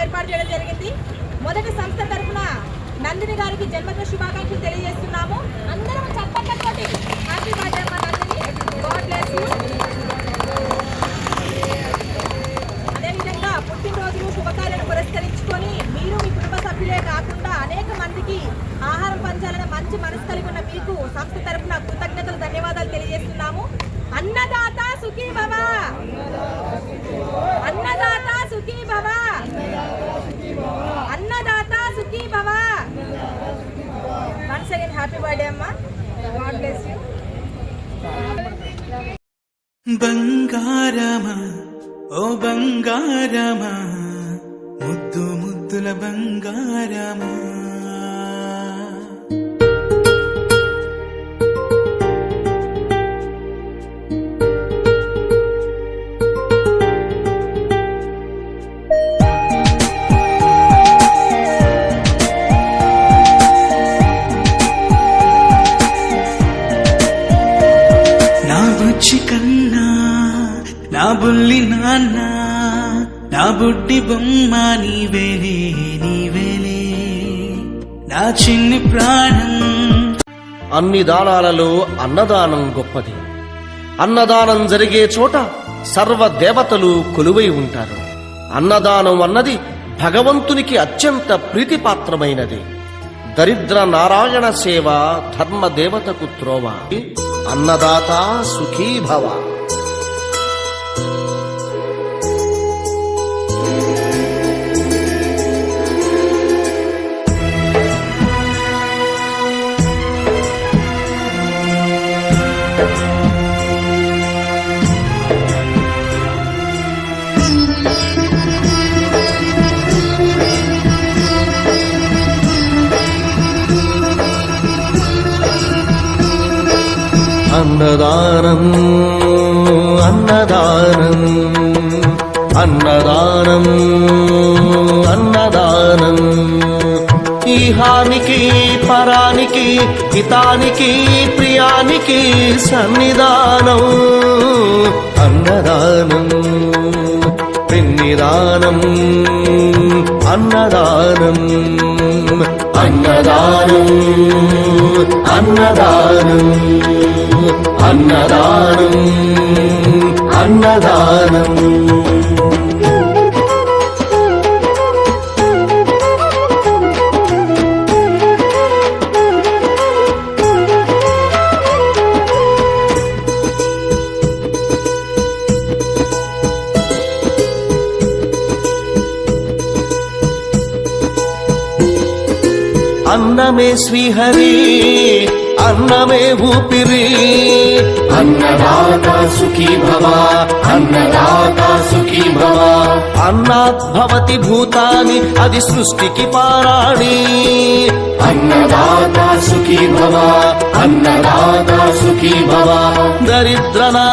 ఏర్పాటు చేయడం జరిగింది. మొదటి సంస్థ తరఫున నందిని గారికి జన్మదిన శుభాకాంక్షలు తెలియజేస్తున్నాము. అందరం చప్పట్లతోటి హ్యాపీ బర్త్డే అమ్మ నందిని, గాడ్ బ్లెస్ యు. అదేవిధంగా పుట్టినరోజులు శుభకార్యాలను పురస్కరించుకొని మీరు మీ కుటుంబ సభ్యులే కాకుండా అనేక మందికి ఆహారం పంచాలనే మంచి మనసు కలిగి ఉన్న మీకు సంస్థ తరఫున కృతజ్ఞతలు, ధన్యవాదాలు తెలియజేస్తున్నాము. అన్నదాత సుఖీ భవ, అన్నదాత సుఖీ భవ, అన్నదాత సుఖీ భవ. వన్స్ అగైన్ హ్యాపీ బర్త్డే అమ్మా, గాడ్ బ్లెస్ యు. బంగారమా ఓ బంగారమా, ముద్దు ముద్దుల బంగారమా, నా బుజ్జి కన్నా నా బుల్లి నాన్న, నా బుడ్డి బొమ్మ నీవేలే నీవేలే, నా చిన్ని ప్రాణం. అన్ని దానాలలో అన్నదానం గొప్పది. అన్నదానం జరిగే చోట సర్వ దేవతలు కొలువై ఉంటారు. అన్నదానం అన్నది భగవంతునికి అత్యంత ప్రీతిపాత్రమైనది. దరిద్ర నారాయణ సేవ ధర్మ దేవతకు త్రోవ. అన్నదాత సుఖీ భవ. అన్నదానం అన్నదానం అన్నదానం అన్నదానం, ఈహానికి పరానికి హితానికి ప్రియానికి సన్నిధానం. అన్నదానం పిన్నిదానం, అన్నదానం అన్నదానం అన్నదానం అన్నదానం అన్నదానం. అన్నమే శ్రీహరి, అన్నమే ఊపిరి. అన్నదాత సుఖీ భవ, అన్నదాత సుఖీ భవ. అన్నాత్ భవతి భూతాని, అది సృష్టికి పారాణి. అన్నదాత సుఖీ భవ, అన్నదాత సుఖీ భవ. దరిద్రనా